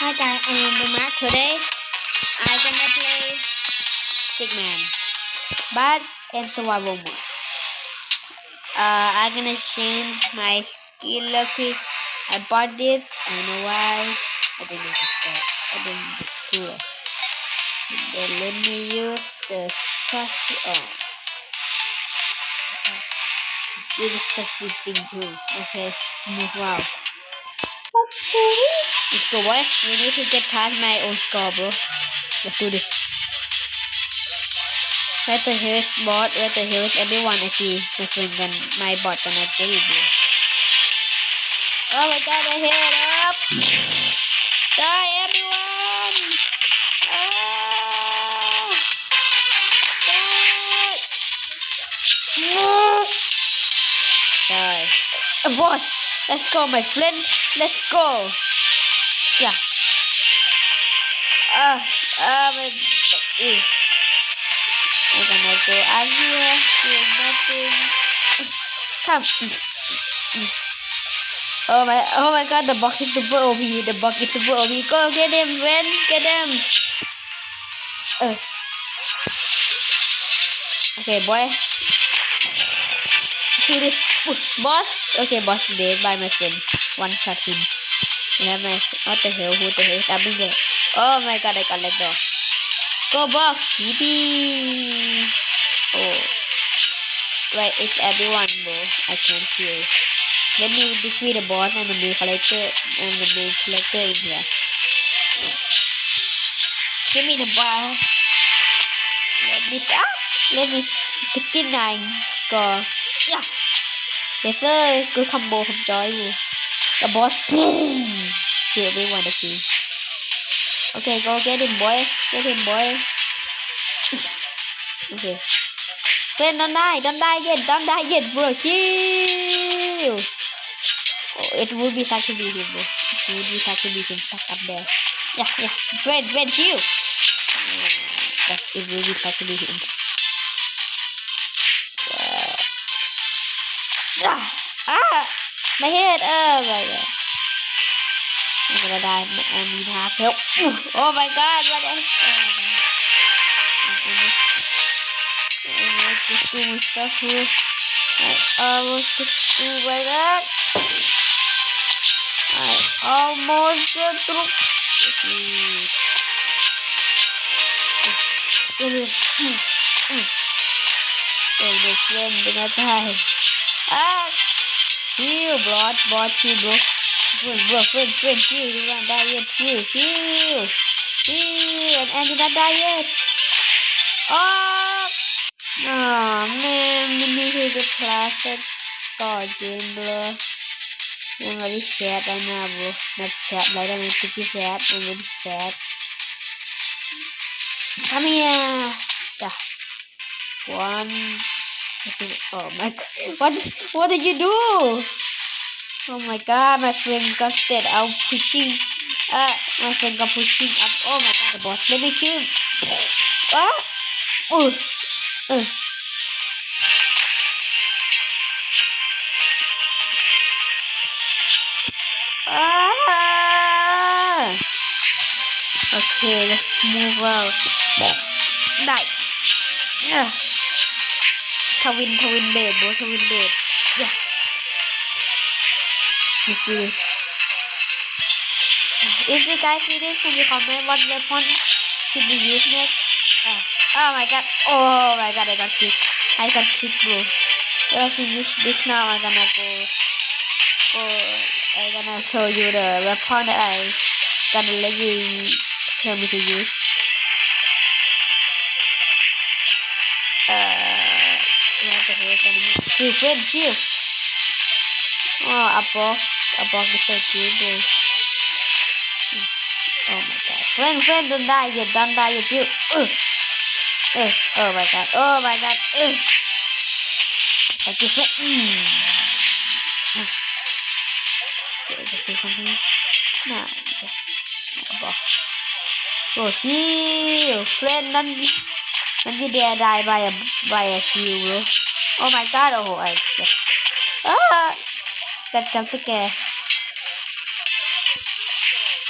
Hi guys, I am Mark. Today I'm gonna play stickman, but in survival mode. I'm gonna change my skill real quick. I bought this. I don't know why. I didn't use it. I didn't do it. Then let me use the sassy. Do the sassy thing too. Okay, move out. Let's go, boy. We need to get past my own score, bro. Let's do this. Where the hell is bot? Where the hell is everyone? I see my friend and my bot gonna get it, bro. Oh my god, I head up! Die, everyone! Ah! Die! No! Die. Boss! Let's go, my friend! Let's go! Yeah. My... I'm gonna go out here, doing nothing. Come. Oh my god, the box is super OP. The box is super OP. Go get him, friend. Get him. Okay, boy. Shoot this. Boss. Okay, boss is dead by my friend. One shot him. Yeah, my... What the hell? Who the hell is stabbing there? Oh my god, I got let go. Go, boss. Yippee. Oh. Where is everyone, bro? I can't see it. Let me defeat the boss and the main character in here. Give me the boss. Let me 69 score. Yeah. Yes sir. Good combo from Joy. The boss. Here we want to see. Okay, go get him, boy. Get him, boy. Okay. Friend, don't die yet, bro. Chill. Oh, it would be sad to be him, bro. It would be sad to be him stuck up there. Yeah. Friend, chill. But it would be sad to be him. My head. Oh my god. I'm gonna die. I need half help. Oh my god, what else? I just do my stuff here. I almost get through my god. I almost get through. Oh, my friend, gonna die. Chill, bro. Chill, bro. Friend, chill. You don't die yet. Chill. And you don't die yet. Oh man, we need to get past that start game, bro. I'm very sad right now, bro. Not sad, like I'm pretty sad. I'm very sad. Come here. Yeah. One. Oh my god. What did you do? Oh my god, my friend got dead out pushing. My friend got pushing up. Oh my god, the boss. Let me kill him. Okay, let's move out. Die. Twin bed, bro. Twin bed. Yeah. Let's do this. If you guys see this, can you comment what weapon should be used next? Oh my god, I got kicked. Bro. Well, finish this now. I'm gonna show you the weapon that I gonna let you tell me to use. What the hell is gonna use? Chill. Oh, a box is so cute, bro. Oh my god. Friend, don't die yet, chill. Oh my god. Thank you, friend. Nah, box. Oh, chill. Friend, don't you dare die by a shield, bro. Oh my god, that jump scare.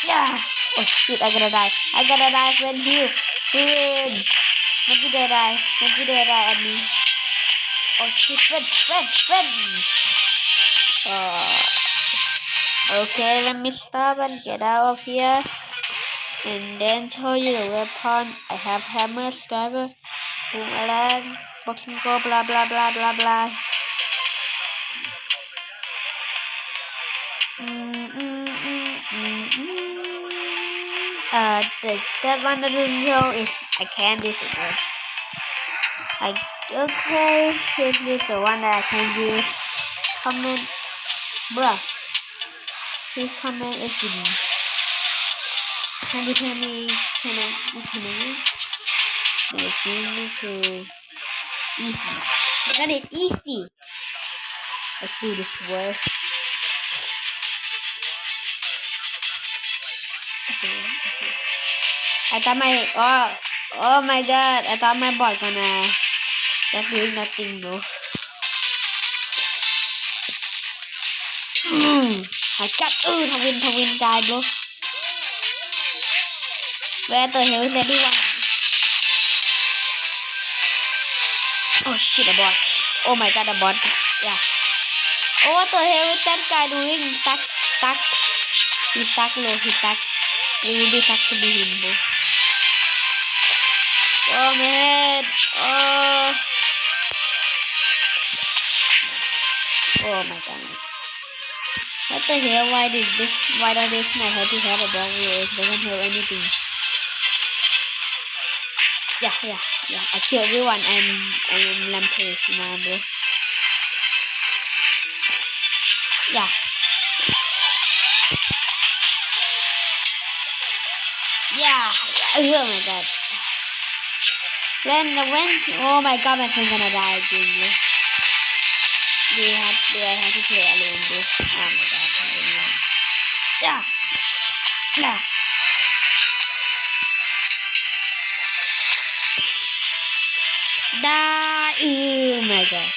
Yeah. Oh shit, I gotta die. I gotta die, friend, heal. Friend. Don't you dare die. Don't you dare die on me. Oh shit, friend. Okay, let me stop and get out of here. And then show you the weapon. I have hammer, scarver, boomerang, boxing go, blah blah blah blah blah. That one doesn't show is I can disable. Okay, this is the one that I can use. Comment, bruh. Please comment if you can you tell me can I to easy. I got it easy. Let's do this way. Okay. I thought my oh my god, I thought my bot gonna just doing nothing though. I got Thawin died bro. Where the hell is everyone? Oh shit, a bot. Oh my god, a bot. Yeah. Oh, what the hell is that guy doing? Stuck. He's stuck, bro. He's stuck. It will be stuck to be him, bro. Oh man. Oh my god. What the hell? Why does this not have to have a bomb wheel? It doesn't have anything. Yeah. I killed everyone. I'm rampage now, bro. Yeah. Oh my god. When oh my god, my friend's gonna die again, bro. They have to play alone, bro. Oh my god. Yeah. Die. Oh my god.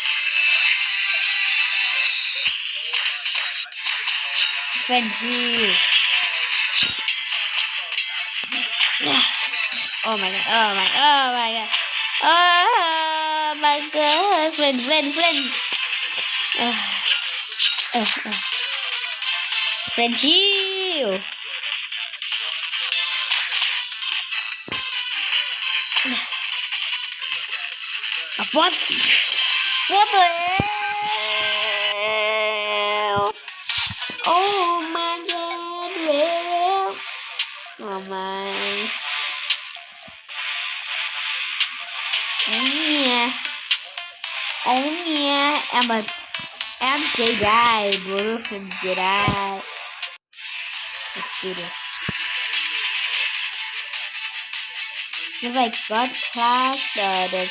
Friendship. Oh my god. Oh my god. Oh my god. Friend. Friendship. What? What the hell? Oh my god. Well. Oh my. Oh yeah. I'm Jedi, bro. I'm Jedi. Let's do this. If I got class, the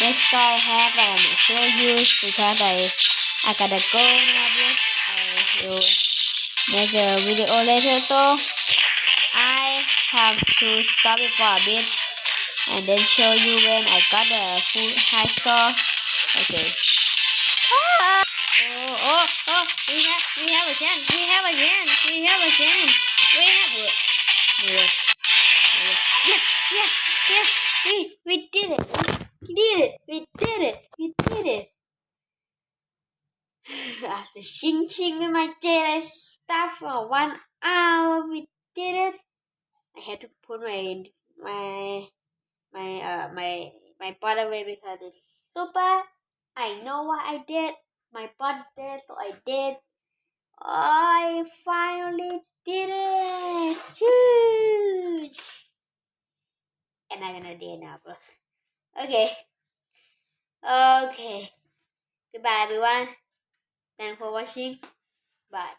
this guy have I'm show you because I gotta go now, bro. I will make a video later, so I have to stop it for a bit and then show you when I got the full high score. Okay. Oh, we have a chance. We have a chance. Yes, we did it. We did it. After ching with my daily stuff for 1 hour, we did it. I had to put my butt away because it's super. I know what I did. My butt did, so I did. I finally did it. Huge. And I'm gonna do it now, bro. Okay. Goodbye, everyone. Thanks for watching. Bye.